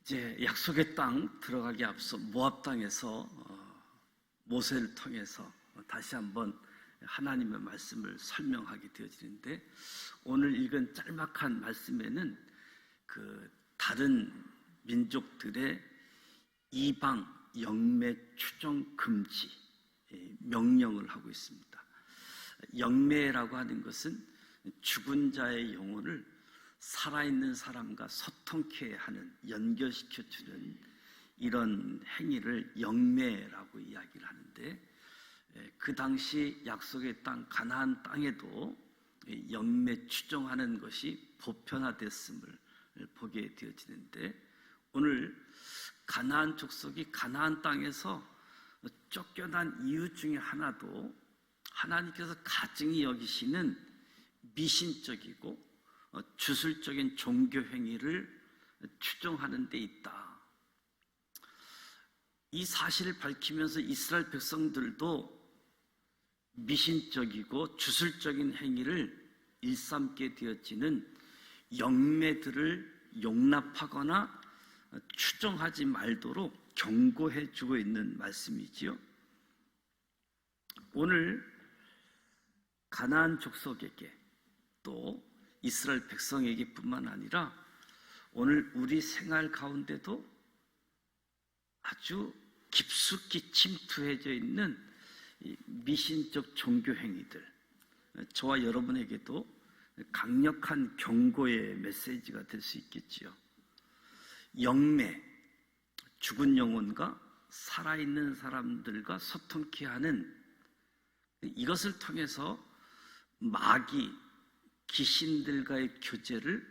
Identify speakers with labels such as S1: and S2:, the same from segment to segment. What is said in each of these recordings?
S1: 이제 약속의 땅 들어가기 앞서 모압 땅에서 모세를 통해서 다시 한번 하나님의 말씀을 설명하게 되어지는데, 오늘 읽은 짤막한 말씀에는 그 다른 민족들의 이방 영매 추종 금지 명령을 하고 있습니다. 영매라고 하는 것은 죽은 자의 영혼을 살아있는 사람과 소통케 하는, 연결시켜주는 이런 행위를 영매라고 이야기를 하는데, 그 당시 약속의 땅 가나안 땅에도 영매 추종하는 것이 보편화됐음을 보게 되어지는데, 오늘 가나안 족속이 가나안 땅에서 쫓겨난 이유 중에 하나도 하나님께서 가증히 여기시는 미신적이고 주술적인 종교 행위를 추종하는 데 있다. 이 사실을 밝히면서 이스라엘 백성들도 미신적이고 주술적인 행위를 일삼게 되어지는 영매들을 용납하거나 추종하지 말도록 경고해 주고 있는 말씀이지요. 오늘 가나안 족속에게 또 이스라엘 백성에게 뿐만 아니라 오늘 우리 생활 가운데도 아주 깊숙이 침투해져 있는 미신적 종교 행위들, 저와 여러분에게도 강력한 경고의 메시지가 될 수 있겠지요. 영매, 죽은 영혼과 살아있는 사람들과 소통케 하는, 이것을 통해서 마귀, 귀신들과의 교제를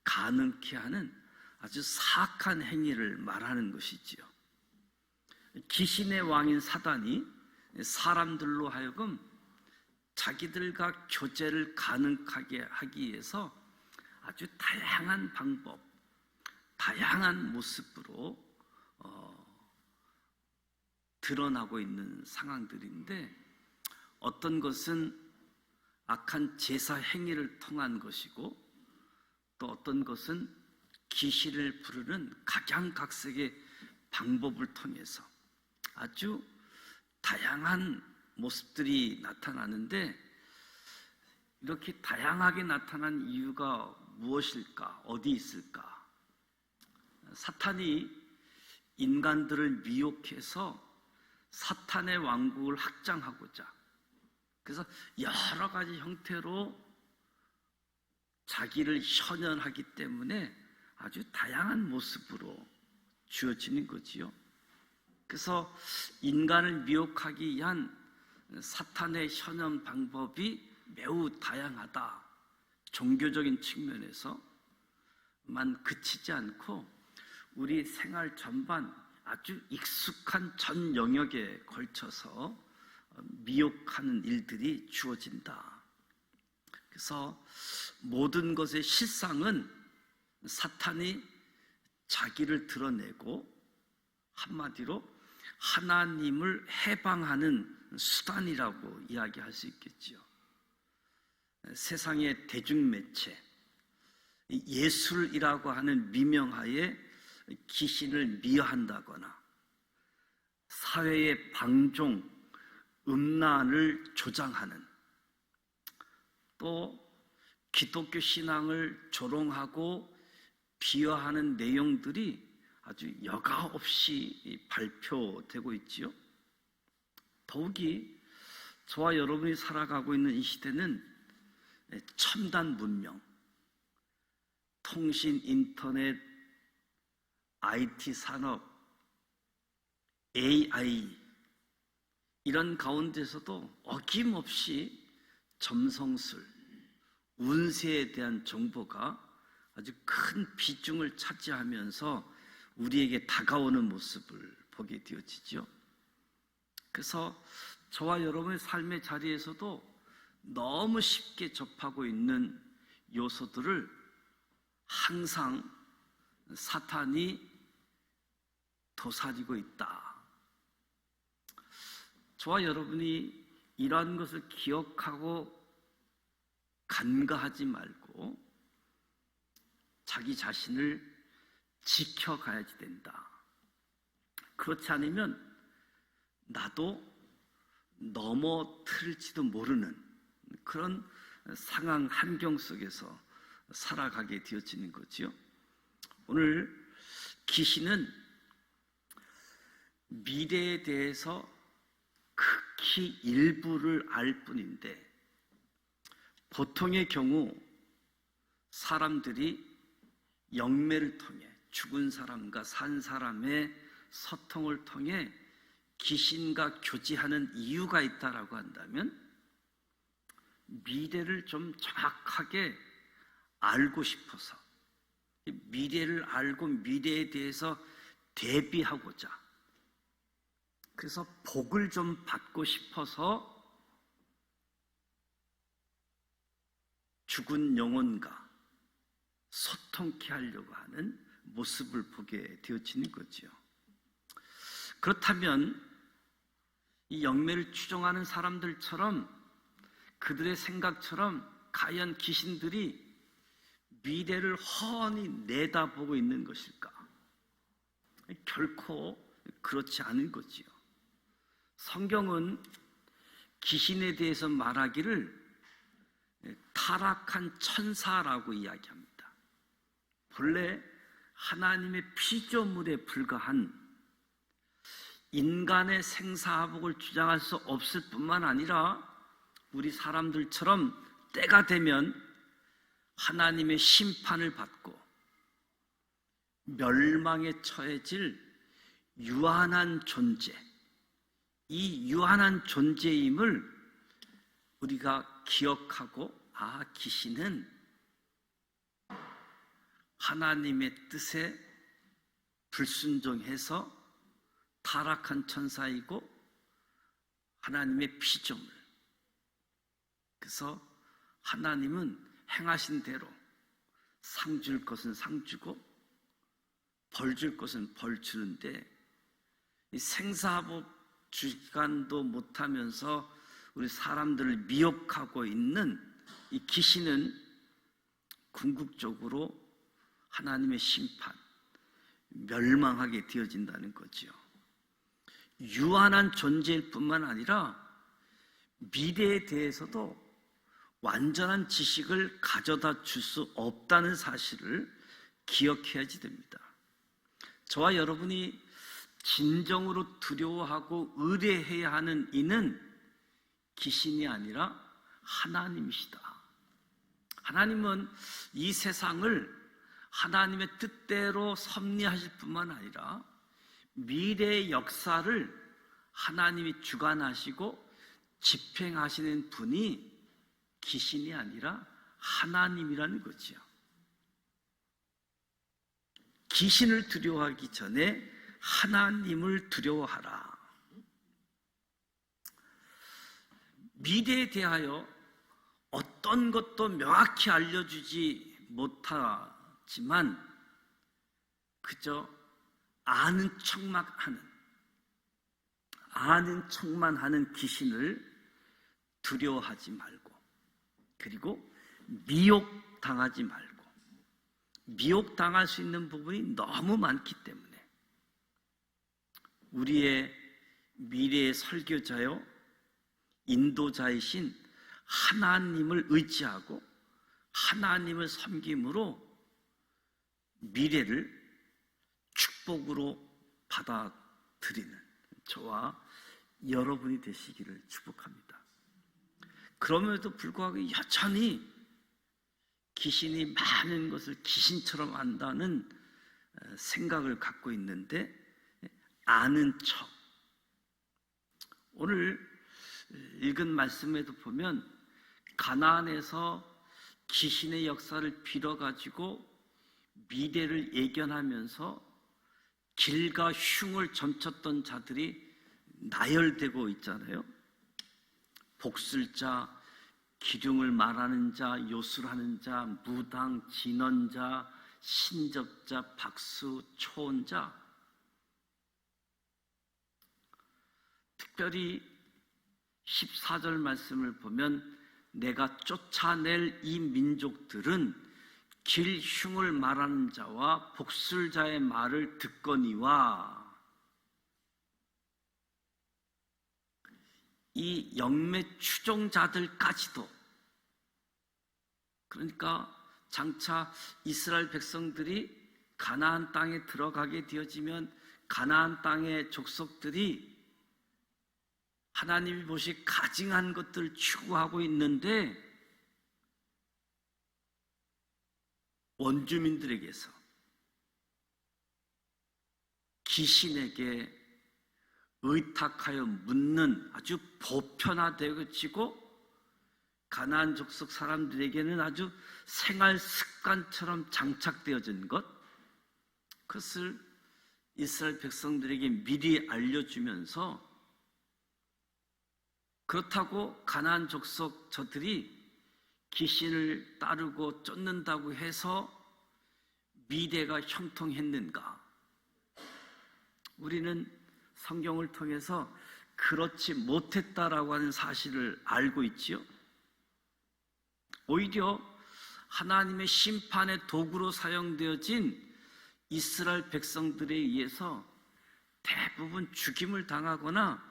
S1: 가능케 하는 아주 사악한 행위를 말하는 것이지요. 귀신의 왕인 사단이 사람들로 하여금 자기들과 교제를 가능하게 하기 위해서 아주 다양한 방법, 다양한 모습으로 드러나고 있는 상황들인데, 어떤 것은 악한 제사 행위를 통한 것이고, 또 어떤 것은 귀신을 부르는 각양각색의 방법을 통해서 아주 다양한 모습들이 나타나는데, 이렇게 다양하게 나타난 이유가 무엇일까? 어디 있을까? 사탄이 인간들을 미혹해서 사탄의 왕국을 확장하고자, 그래서 여러 가지 형태로 자기를 현현하기 때문에 아주 다양한 모습으로 주어지는 거지요. 그래서 인간을 미혹하기 위한 사탄의 현현 방법이 매우 다양하다. 종교적인 측면에서만 그치지 않고 우리 생활 전반 아주 익숙한 전 영역에 걸쳐서 미혹하는 일들이 주어진다. 그래서 모든 것의 실상은 사탄이 자기를 드러내고, 한마디로 하나님을 해방하는 수단이라고 이야기할 수 있겠지요. 세상의 대중매체, 예술이라고 하는 미명하에 귀신을 미화한다거나, 사회의 방종, 음란을 조장하는, 또 기독교 신앙을 조롱하고 비하하는 내용들이 아주 여과 없이 발표되고 있지요. 더욱이 저와 여러분이 살아가고 있는 이 시대는 첨단 문명, 통신, 인터넷, IT 산업, AI, 이런 가운데서도 어김없이 점성술, 운세에 대한 정보가 아주 큰 비중을 차지하면서 우리에게 다가오는 모습을 보게 되어지죠. 그래서 저와 여러분의 삶의 자리에서도 너무 쉽게 접하고 있는 요소들을 항상 사탄이 도사리고 있다. 저와 여러분이 이러한 것을 기억하고 간과하지 말고 자기 자신을 지켜가야지 된다. 그렇지 않으면 나도 넘어뜨릴지도 모르는 그런 상황 환경 속에서 살아가게 되어지는 거지요. 오늘 귀신은 미래에 대해서 극히 일부를 알 뿐인데, 보통의 경우 사람들이 영매를 통해 죽은 사람과 산 사람의 소통을 통해 귀신과 교제하는 이유가 있다라고 한다면 미래를 좀 정확하게 알고 싶어서, 미래를 알고 미래에 대해서 대비하고자, 그래서 복을 좀 받고 싶어서 죽은 영혼과 소통케 하려고 하는 모습을 보게 되어지는 거지요. 그렇다면 이 영매를 추종하는 사람들처럼, 그들의 생각처럼 과연 귀신들이 미래를 훤히 내다보고 있는 것일까? 결코 그렇지 않은 거지요. 성경은 귀신에 대해서 말하기를 타락한 천사라고 이야기합니다. 본래 하나님의 피조물에 불과한, 인간의 생사화복을 주장할 수 없을 뿐만 아니라 우리 사람들처럼 때가 되면 하나님의 심판을 받고 멸망에 처해질 유한한 존재, 이 유한한 존재임을 우리가 기억하고, 귀신은 하나님의 뜻에 불순종해서 타락한 천사이고 하나님의 피조물, 그래서 하나님은 행하신 대로 상 줄 것은 상 주고 벌 줄 것은 벌 주는데, 이 생사복 주간도 못하면서 우리 사람들을 미혹하고 있는 이 귀신은 궁극적으로 하나님의 심판, 멸망하게 되어진다는 거지요. 유한한 존재일 뿐만 아니라 미래에 대해서도 완전한 지식을 가져다 줄 수 없다는 사실을 기억해야지 됩니다. 저와 여러분이 진정으로 두려워하고 의뢰해야 하는 이는 귀신이 아니라 하나님이시다. 하나님은 이 세상을 하나님의 뜻대로 섭리하실 뿐만 아니라 미래의 역사를 하나님이 주관하시고 집행하시는 분이 귀신이 아니라 하나님이라는 거지요. 귀신을 두려워하기 전에 하나님을 두려워하라. 미래에 대하여 어떤 것도 명확히 알려주지 못하지만 그저 아는 척만 하는 귀신을 두려워하지 말고, 그리고 미혹당하지 말고, 미혹당할 수 있는 부분이 너무 많기 때문에 우리의 미래의 설교자요 인도자이신 하나님을 의지하고 하나님을 섬김으로 미래를 축복으로 받아들이는 저와 여러분이 되시기를 축복합니다. 그럼에도 불구하고 여전히 귀신이 많은 것을 귀신처럼 안다는 생각을 갖고 있는데, 아는 척. 오늘 읽은 말씀에도 보면 가나안에서 귀신의 역사를 빌어가지고 미래를 예견하면서 길과 흉을 점쳤던 자들이 나열되고 있잖아요. 복술자, 기륭을 말하는 자, 요술하는 자, 무당, 진언자, 신접자, 박수, 초혼자. 특별히 14절 말씀을 보면 내가 쫓아낼 이 민족들은 길 흉을 말하는 자와 복술자의 말을 듣거니와, 이 영매 추종자들까지도, 그러니까 장차 이스라엘 백성들이 가나안 땅에 들어가게 되어지면 가나안 땅의 족속들이 하나님이 보시 가증한 것들을 추구하고 있는데, 원주민들에게서 귀신에게 의탁하여 묻는 아주 보편화되어지고 가나안 족속 사람들에게는 아주 생활 습관처럼 장착되어진 것, 그것을 이스라엘 백성들에게 미리 알려주면서, 그렇다고 가나안 족속 저들이 귀신을 따르고 쫓는다고 해서 미래가 형통했는가? 우리는 성경을 통해서 그렇지 못했다라고 하는 사실을 알고 있지요. 오히려 하나님의 심판의 도구로 사용되어진 이스라엘 백성들에 의해서 대부분 죽임을 당하거나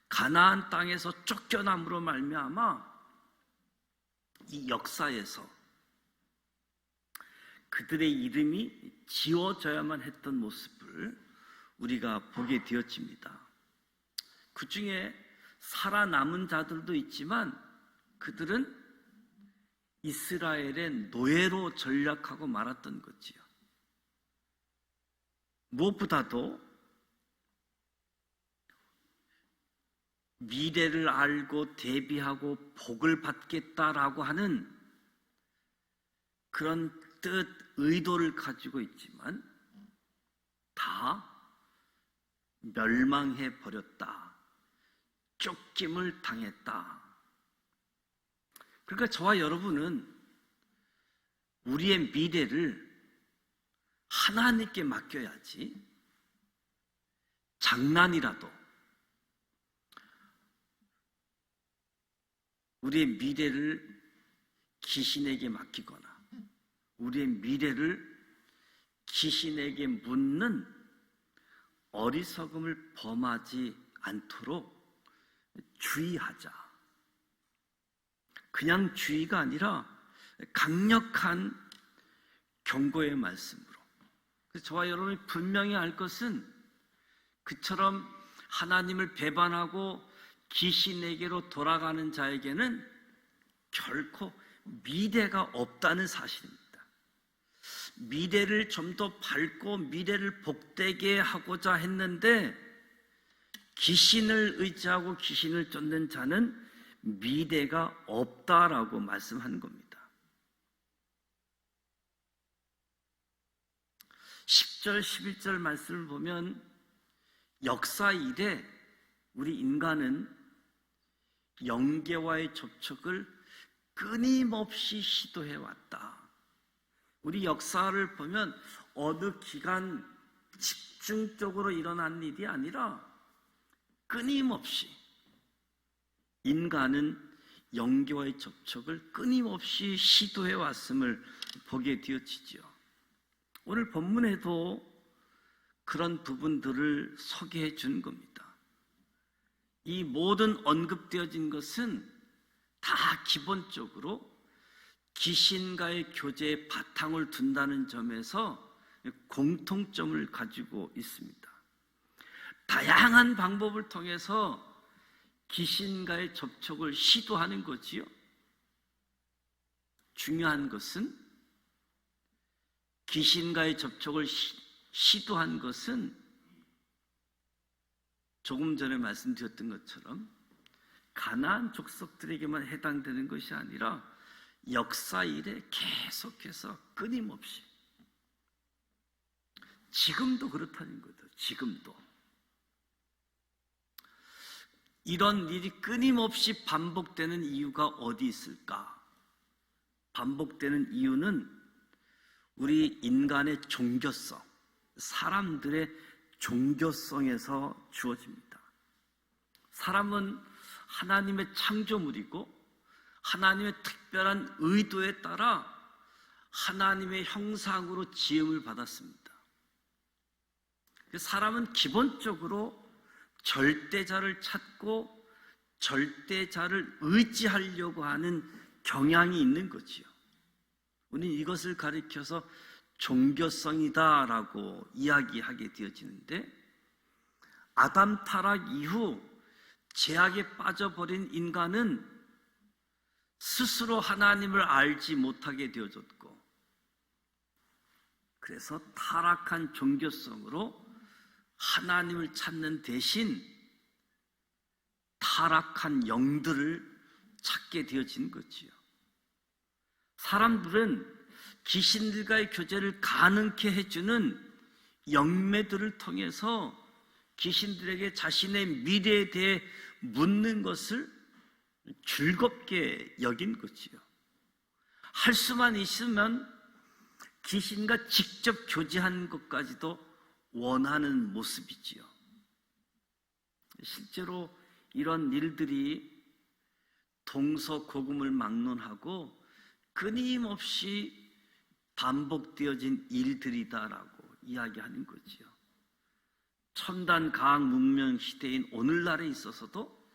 S1: 가나안 땅에서 쫓겨남으로 말미암아 이 역사에서 그들의 이름이 지워져야만 했던 모습을 우리가 보게 되어집니다. 그 중에 살아남은 자들도 있지만 그들은 이스라엘의 노예로 전락하고 말았던 거지요. 무엇보다도 미래를 알고 대비하고 복을 받겠다라고 하는 그런 뜻, 의도를 가지고 있지만 다 멸망해 버렸다. 쫓김을 당했다. 그러니까 저와 여러분은 우리의 미래를 하나님께 맡겨야지, 장난이라도 우리의 미래를 귀신에게 맡기거나 우리의 미래를 귀신에게 묻는 어리석음을 범하지 않도록 주의하자. 그냥 주의가 아니라 강력한 경고의 말씀으로. 그래서 저와 여러분이 분명히 알 것은, 그처럼 하나님을 배반하고 귀신에게로 돌아가는 자에게는 결코 미래가 없다는 사실입니다. 미래를 좀 더 밝고 미래를 복되게 하고자 했는데 귀신을 의지하고 귀신을 쫓는 자는 미래가 없다라고 말씀하는 겁니다. 10절, 11절 말씀을 보면 역사 이래 우리 인간은 영계와의 접촉을 끊임없이 시도해왔다. 우리 역사를 보면 어느 기간 집중적으로 일어난 일이 아니라 끊임없이 인간은 영계와의 접촉을 끊임없이 시도해왔음을 보게 되어지죠. 오늘 본문에도 그런 부분들을 소개해 준 겁니다. 이 모든 언급되어진 것은 다 기본적으로 귀신과의 교제에 바탕을 둔다는 점에서 공통점을 가지고 있습니다. 다양한 방법을 통해서 귀신과의 접촉을 시도하는 거지요. 중요한 것은 귀신과의 접촉을 시도한 것은 조금 전에 말씀드렸던 것처럼 가나안 족속들에게만 해당되는 것이 아니라 역사 이래 계속해서 끊임없이, 지금도 그렇다는 거죠. 지금도 이런 일이 끊임없이 반복되는 이유가 어디 있을까? 반복되는 이유는 우리 인간의 종교성, 사람들의 종교성에서 주어집니다. 사람은 하나님의 창조물이고 하나님의 특별한 의도에 따라 하나님의 형상으로 지음을 받았습니다. 사람은 기본적으로 절대자를 찾고 절대자를 의지하려고 하는 경향이 있는 거지요. 우리는 이것을 가리켜서 종교성이다라고 이야기하게 되어지는데, 아담 타락 이후 죄악에 빠져버린 인간은 스스로 하나님을 알지 못하게 되어졌고, 그래서 타락한 종교성으로 하나님을 찾는 대신 타락한 영들을 찾게 되어진 거지요. 사람들은 귀신들과의 교제를 가능케 해주는 영매들을 통해서 귀신들에게 자신의 미래에 대해 묻는 것을 즐겁게 여긴 거지요. 할 수만 있으면 귀신과 직접 교제하는 것까지도 원하는 모습이지요. 실제로 이런 일들이 동서고금을 막론하고 끊임없이 반복되어진 일들이다라고 이야기하는 거지요. 첨단 과학 문명 시대인 오늘날에 있어서도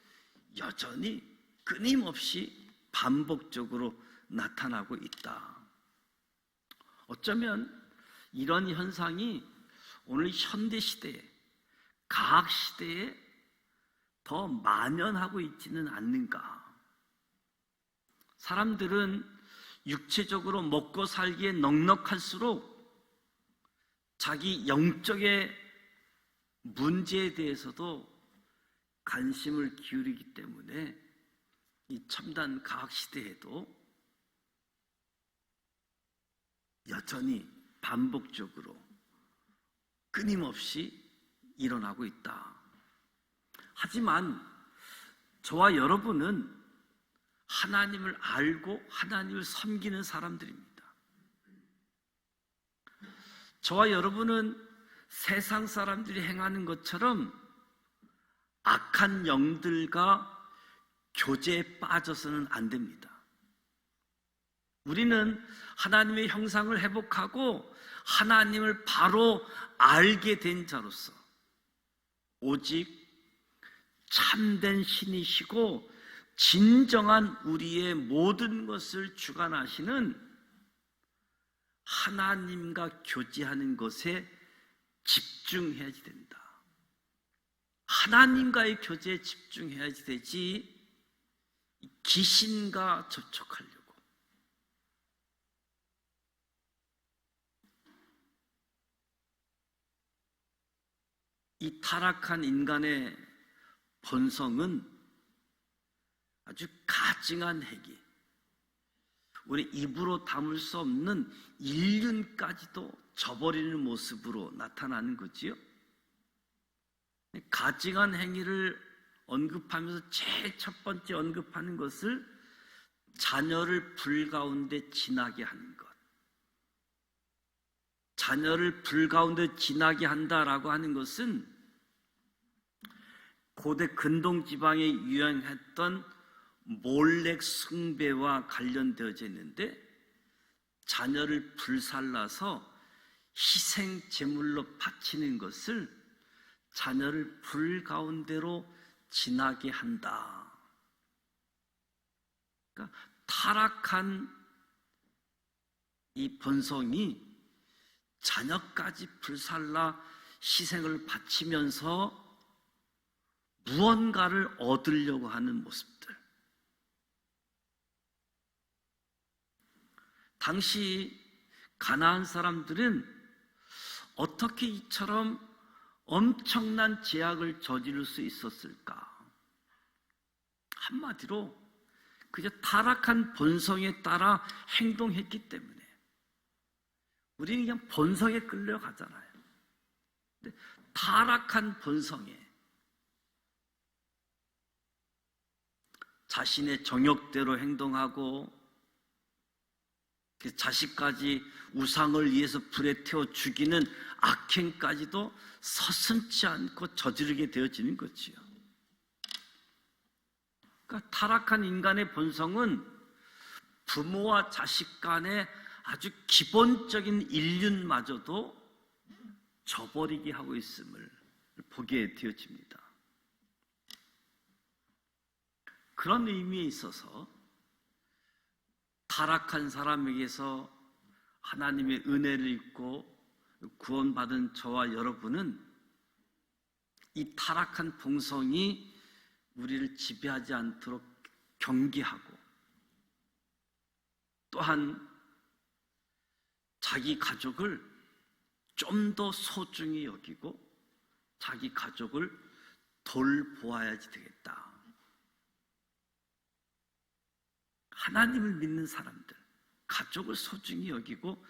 S1: 여전히 끊임없이 반복적으로 나타나고 있다. 어쩌면 이런 현상이 오늘 현대 시대에, 과학 시대에 더 만연하고 있지는 않는가. 사람들은 육체적으로 먹고 살기에 넉넉할수록 자기 영적의 문제에 대해서도 관심을 기울이기 때문에 이 첨단 과학 시대에도 여전히 반복적으로 끊임없이 일어나고 있다. 하지만 저와 여러분은 하나님을 알고 하나님을 섬기는 사람들입니다. 저와 여러분은 세상 사람들이 행하는 것처럼 악한 영들과 교제에 빠져서는 안 됩니다. 우리는 하나님의 형상을 회복하고 하나님을 바로 알게 된 자로서 오직 참된 신이시고 진정한 우리의 모든 것을 주관하시는 하나님과 교제하는 것에 집중해야지 된다. 하나님과의 교제에 집중해야지 되지 귀신과 접촉하려고. 이 타락한 인간의 본성은 아주 가증한 행위, 우리 입으로 담을 수 없는 일륜까지도 저버리는 모습으로 나타나는 거지요. 가증한 행위를 언급하면서 제일 첫 번째 언급하는 것을 자녀를 불 가운데 지나게 하는 것. 자녀를 불 가운데 지나게 한다라고 하는 것은 고대 근동 지방에 유행했던 몰렉 숭배와 관련되어져 있는데, 자녀를 불살라서 희생 제물로 바치는 것을 자녀를 불 가운데로 지나게 한다. 그러니까 타락한 이 본성이 자녀까지 불살라 희생을 바치면서 무언가를 얻으려고 하는 모습들. 당시 가나안 사람들은 어떻게 이처럼 엄청난 죄악을 저지를 수 있었을까? 한마디로 그저 타락한 본성에 따라 행동했기 때문에 우리는 그냥 본성에 끌려가잖아요. 근데 타락한 본성에 자신의 정욕대로 행동하고 자식까지 우상을 위해서 불에 태워 죽이는 악행까지도 서슴지 않고 저지르게 되어지는 거지요. 그러니까 타락한 인간의 본성은 부모와 자식 간의 아주 기본적인 인륜마저도 저버리게 하고 있음을 보게 되어집니다. 그런 의미에 있어서 타락한 사람에게서 하나님의 은혜를 입고 구원받은 저와 여러분은 이 타락한 본성이 우리를 지배하지 않도록 경계하고, 또한 자기 가족을 좀 더 소중히 여기고 자기 가족을 돌보아야지 되겠다. 하나님을 믿는 사람들, 가족을 소중히 여기고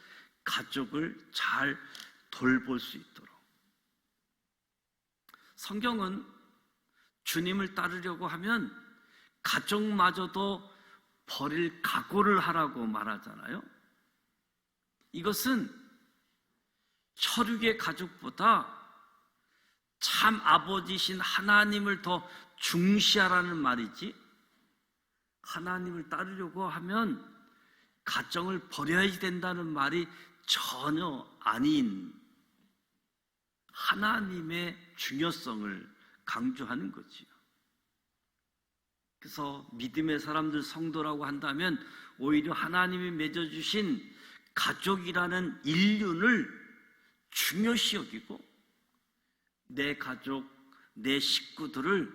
S1: 가족을 잘 돌볼 수 있도록. 성경은 주님을 따르려고 하면 가족마저도 버릴 각오를 하라고 말하잖아요. 이것은 혈육의 가족보다 참 아버지신 하나님을 더 중시하라는 말이지, 하나님을 따르려고 하면 가정을 버려야 된다는 말이 전혀 아닌 하나님의 중요성을 강조하는 거지요. 그래서 믿음의 사람들, 성도라고 한다면 오히려 하나님이 맺어주신 가족이라는 인륜을 중요시 여기고 내 가족, 내 식구들을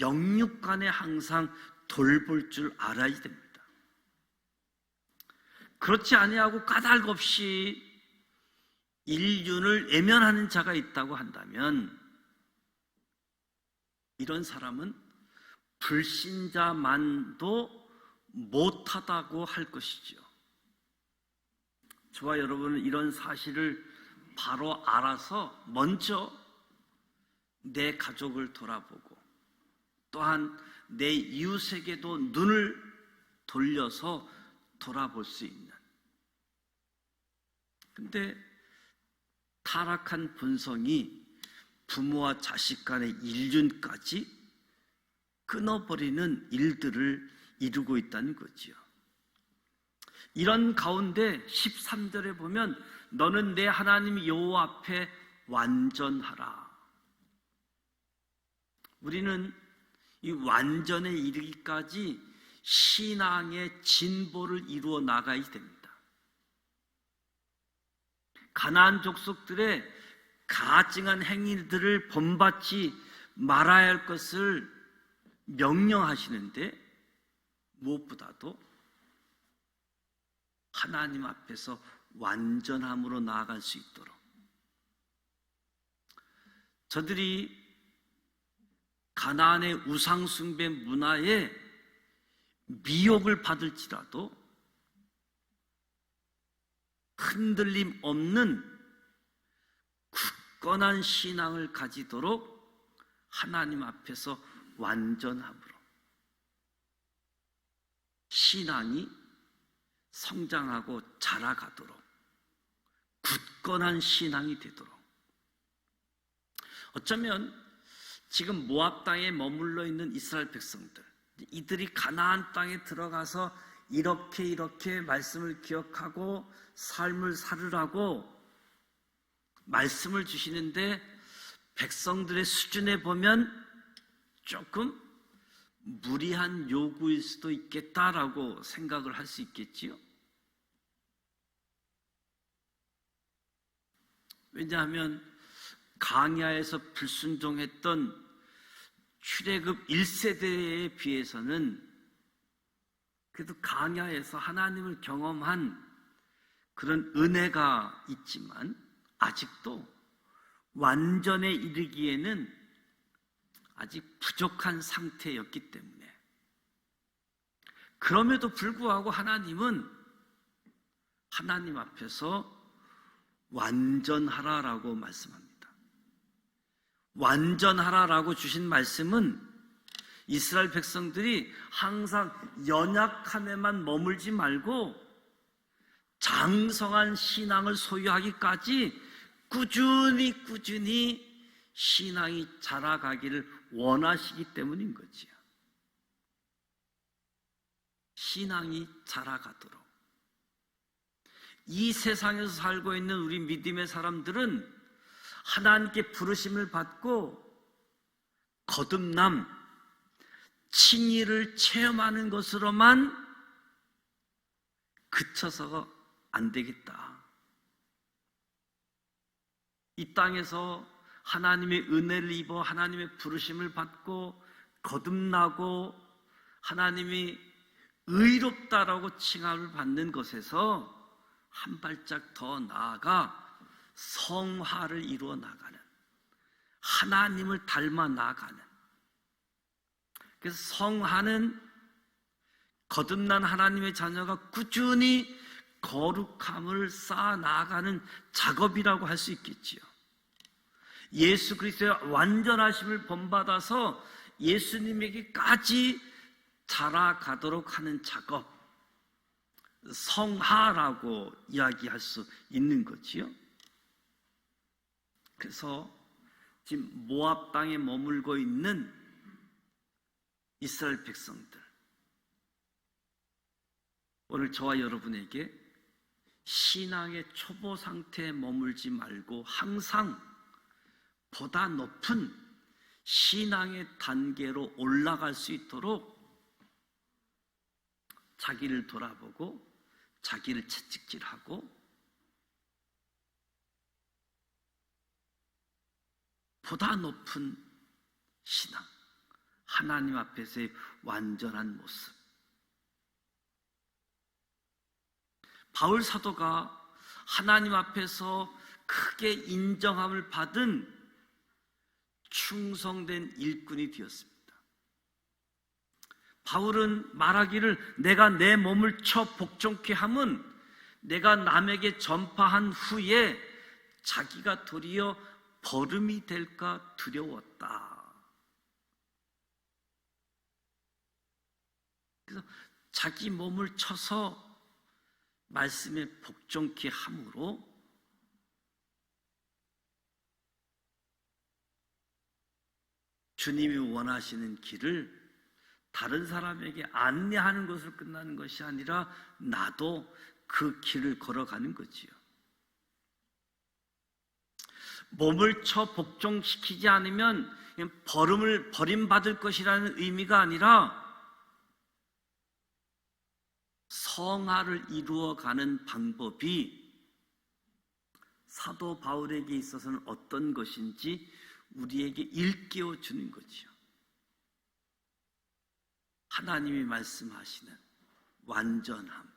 S1: 영육간에 항상 돌볼 줄 알아야 됩니다. 그렇지 아니하고 까닭 없이 인륜을 외면하는 자가 있다고 한다면 이런 사람은 불신자만도 못하다고 할 것이지요. 저와 여러분은 이런 사실을 바로 알아서 먼저 내 가족을 돌아보고 또한 내 이웃에게도 눈을 돌려서 돌아볼 수 있는. 근데 타락한 본성이 부모와 자식 간의 인륜까지 끊어버리는 일들을 이루고 있다는 거지요. 이런 가운데 13절에 보면 너는 내 하나님 여호와 앞에 완전하라. 우리는 이 완전에 이르기까지 신앙의 진보를 이루어 나가야 됩니다. 가나안 족속들의 가증한 행위들을 본받지 말아야 할 것을 명령하시는데 무엇보다도 하나님 앞에서 완전함으로 나아갈 수 있도록, 저들이 가나안의 우상숭배 문화에 미혹을 받을지라도 흔들림 없는 굳건한 신앙을 가지도록 하나님 앞에서 완전함으로 신앙이 성장하고 자라가도록 굳건한 신앙이 되도록. 어쩌면 지금 모압 땅에 머물러 있는 이스라엘 백성들, 이들이 가나안 땅에 들어가서 이렇게 말씀을 기억하고 삶을 살으라고 말씀을 주시는데 백성들의 수준에 보면 조금 무리한 요구일 수도 있겠다라고 생각을 할 수 있겠지요. 왜냐하면 강야에서 불순종했던 출애굽 1세대에 비해서는 그래도 강야에서 하나님을 경험한 그런 은혜가 있지만 아직도 완전에 이르기에는 아직 부족한 상태였기 때문에, 그럼에도 불구하고 하나님은 하나님 앞에서 완전하라라고 말씀합니다. 완전하라라고 주신 말씀은 이스라엘 백성들이 항상 연약함에만 머물지 말고 장성한 신앙을 소유하기까지 꾸준히 신앙이 자라가기를 원하시기 때문인 거지요. 신앙이 자라가도록. 이 세상에서 살고 있는 우리 믿음의 사람들은 하나님께 부르심을 받고 거듭남, 칭의를 체험하는 것으로만 그쳐서 안 되겠다. 이 땅에서 하나님의 은혜를 입어 하나님의 부르심을 받고 거듭나고 하나님이 의롭다라고 칭함을 받는 것에서 한 발짝 더 나아가 성화를 이루어 나가는, 하나님을 닮아 나가는, 그래서 성화는 거듭난 하나님의 자녀가 꾸준히 거룩함을 쌓아 나가는 작업이라고 할 수 있겠지요. 예수 그리스도의 완전하심을 본받아서 예수님에게까지 자라가도록 하는 작업, 성화라고 이야기할 수 있는 거지요. 그래서 지금 모압 땅에 머물고 있는 이스라엘 백성들, 오늘 저와 여러분에게 신앙의 초보 상태에 머물지 말고 항상 보다 높은 신앙의 단계로 올라갈 수 있도록 자기를 돌아보고 자기를 채찍질하고 보다 높은 신앙, 하나님 앞에서의 완전한 모습. 바울 사도가 하나님 앞에서 크게 인정함을 받은 충성된 일꾼이 되었습니다. 바울은 말하기를 내가 내 몸을 쳐 복종케 함은 내가 남에게 전파한 후에 자기가 도리어 버름이 될까 두려웠다. 그래서 자기 몸을 쳐서 말씀에 복종케 함으로 주님이 원하시는 길을 다른 사람에게 안내하는 것으로 끝나는 것이 아니라 나도 그 길을 걸어가는 거지요. 몸을 쳐 복종시키지 않으면 버림받을 것이라는 의미가 아니라 성화를 이루어가는 방법이 사도 바울에게 있어서는 어떤 것인지 우리에게 일깨워 주는 거지요. 하나님이 말씀하시는 완전함,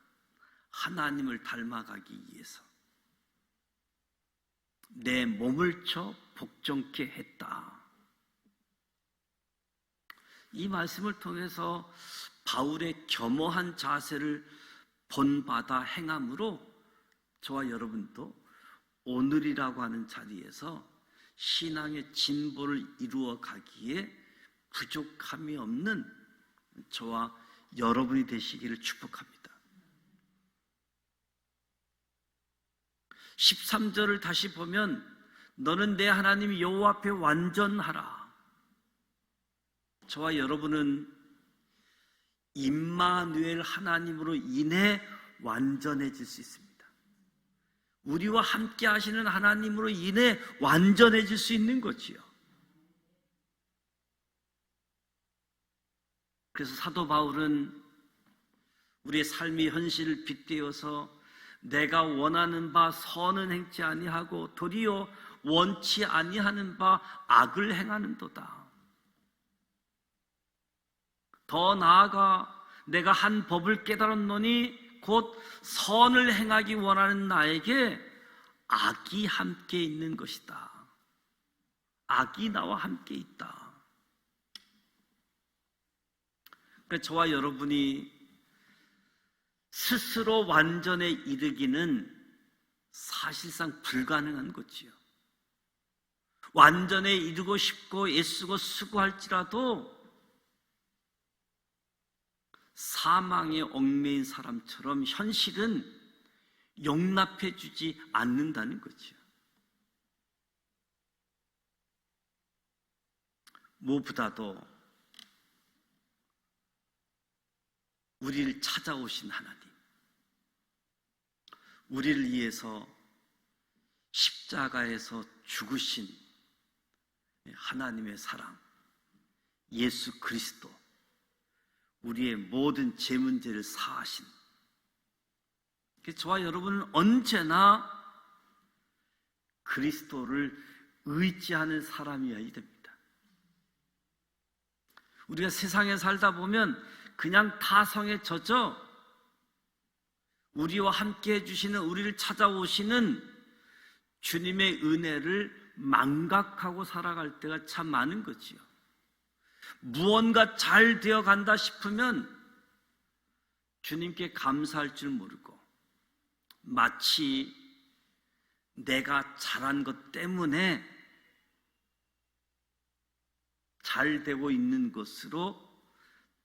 S1: 하나님을 닮아가기 위해서 내 몸을 쳐 복종케 했다. 이 말씀을 통해서 바울의 겸허한 자세를 본받아 행함으로 저와 여러분도 오늘이라고 하는 자리에서 신앙의 진보를 이루어 가기에 부족함이 없는 저와 여러분이 되시기를 축복합니다. 13절을 다시 보면 너는 내 하나님 여호와 앞에 완전하라. 저와 여러분은 임마누엘 하나님으로 인해 완전해질 수 있습니다. 우리와 함께 하시는 하나님으로 인해 완전해질 수 있는 거지요. 그래서 사도 바울은 우리의 삶의 현실을 빗대어서 내가 원하는 바 선은 행치 아니하고 도리어 원치 아니하는 바 악을 행하는도다. 더 나아가 내가 한 법을 깨달았노니 곧 선을 행하기 원하는 나에게 악이 함께 있는 것이다. 악이 나와 함께 있다. 그러니까 저와 여러분이 스스로 완전에 이르기는 사실상 불가능한 거지요. 완전에 이르고 싶고 애쓰고 수고할지라도 사망에 얽매인 사람처럼 현실은 용납해 주지 않는다는 거지요. 무엇보다도 우리를 찾아오신 하나님, 우리를 위해서 십자가에서 죽으신 하나님의 사랑, 예수 그리스도, 우리의 모든 죄 문제를 사하신, 저와 여러분은 언제나 그리스도를 의지하는 사람이어야 됩니다. 우리가 세상에 살다 보면 그냥 타성에 젖어 우리와 함께 해주시는, 우리를 찾아오시는 주님의 은혜를 망각하고 살아갈 때가 참 많은 거지요. 무언가 잘 되어 간다 싶으면 주님께 감사할 줄 모르고, 마치 내가 잘한 것 때문에 잘 되고 있는 것으로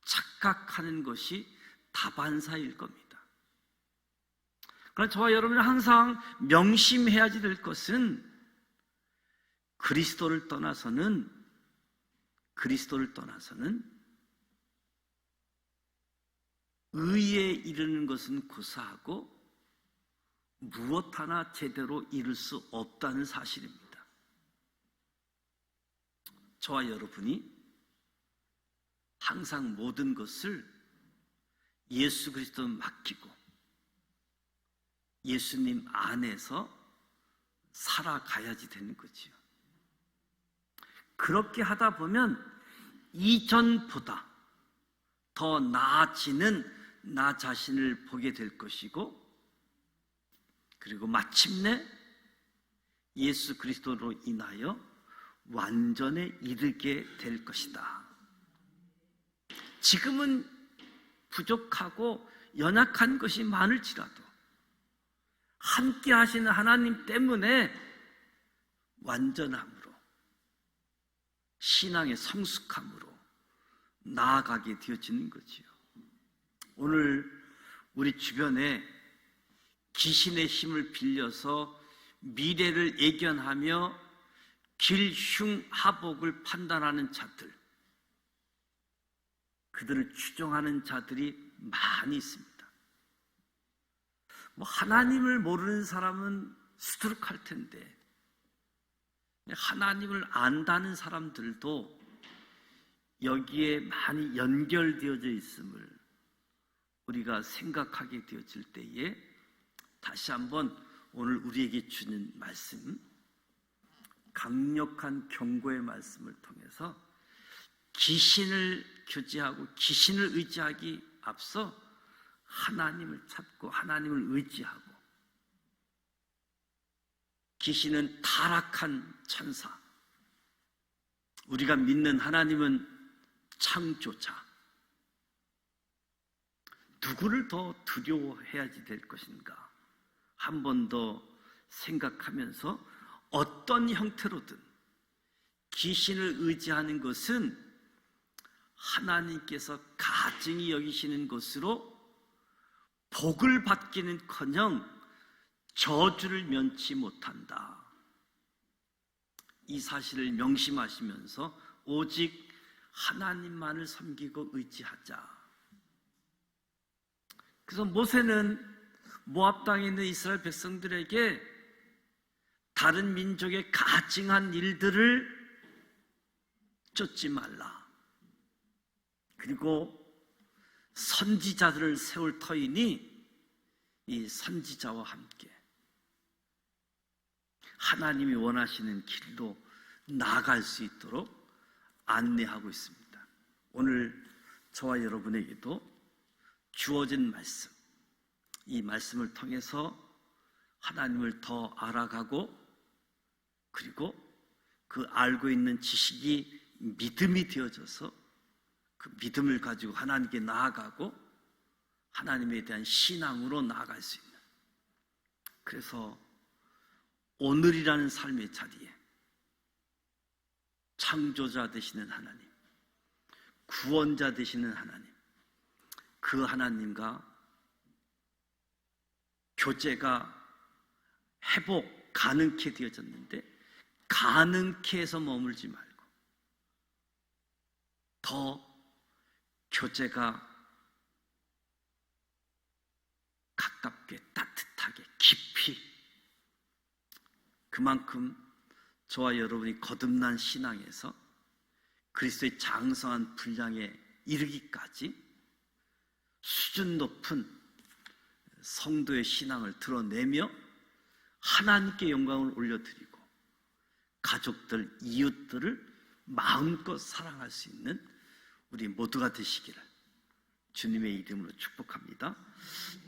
S1: 착각하는 것이 다반사일 겁니다. 그러나 저와 여러분은 항상 명심해야 될 것은 그리스도를 떠나서는 의에 이르는 것은 고사하고 무엇 하나 제대로 이룰 수 없다는 사실입니다. 저와 여러분이 항상 모든 것을 예수 그리스도에 맡기고 예수님 안에서 살아가야지 되는 거지요. 그렇게 하다 보면 이전보다 더 나아지는 나 자신을 보게 될 것이고, 그리고 마침내 예수 그리스도로 인하여 완전에 이르게 될 것이다. 지금은 부족하고 연약한 것이 많을지라도 함께 하시는 하나님 때문에 완전함으로, 신앙의 성숙함으로 나아가게 되어지는 거지요. 오늘 우리 주변에 귀신의 힘을 빌려서 미래를 예견하며 길흉하복을 판단하는 자들, 그들을 추종하는 자들이 많이 있습니다. 하나님을 모르는 사람은 수두룩할 텐데 하나님을 안다는 사람들도 여기에 많이 연결되어져 있음을 우리가 생각하게 되어질 때에 다시 한번 오늘 우리에게 주는 말씀, 강력한 경고의 말씀을 통해서 귀신을 교제하고 귀신을 의지하기 앞서 하나님을 찾고 하나님을 의지하고, 귀신은 타락한 천사, 우리가 믿는 하나님은 창조자. 누구를 더 두려워해야지 될 것인가 한 번 더 생각하면서 어떤 형태로든 귀신을 의지하는 것은 하나님께서 가증히 여기시는 것으로 복을 받기는커녕 저주를 면치 못한다. 이 사실을 명심하시면서 오직 하나님만을 섬기고 의지하자. 그래서 모세는 모압 땅에 있는 이스라엘 백성들에게 다른 민족의 가증한 일들을 쫓지 말라, 그리고 선지자들을 세울 터이니 이 선지자와 함께 하나님이 원하시는 길로 나아갈 수 있도록 안내하고 있습니다. 오늘 저와 여러분에게도 주어진 말씀, 이 말씀을 통해서 하나님을 더 알아가고, 그리고 그 알고 있는 지식이 믿음이 되어져서 그 믿음을 가지고 하나님께 나아가고 하나님에 대한 신앙으로 나아갈 수 있는, 그래서 오늘이라는 삶의 자리에 창조자 되시는 하나님, 구원자 되시는 하나님, 그 하나님과 교제가 회복 가능케 되어졌는데 가능케 해서 머물지 말고 더 교제가 가깝게, 따뜻하게, 깊이 그만큼 저와 여러분이 거듭난 신앙에서 그리스도의 장성한 분량에 이르기까지 수준 높은 성도의 신앙을 드러내며 하나님께 영광을 올려드리고 가족들, 이웃들을 마음껏 사랑할 수 있는 우리 모두가 되시기를 주님의 이름으로 축복합니다.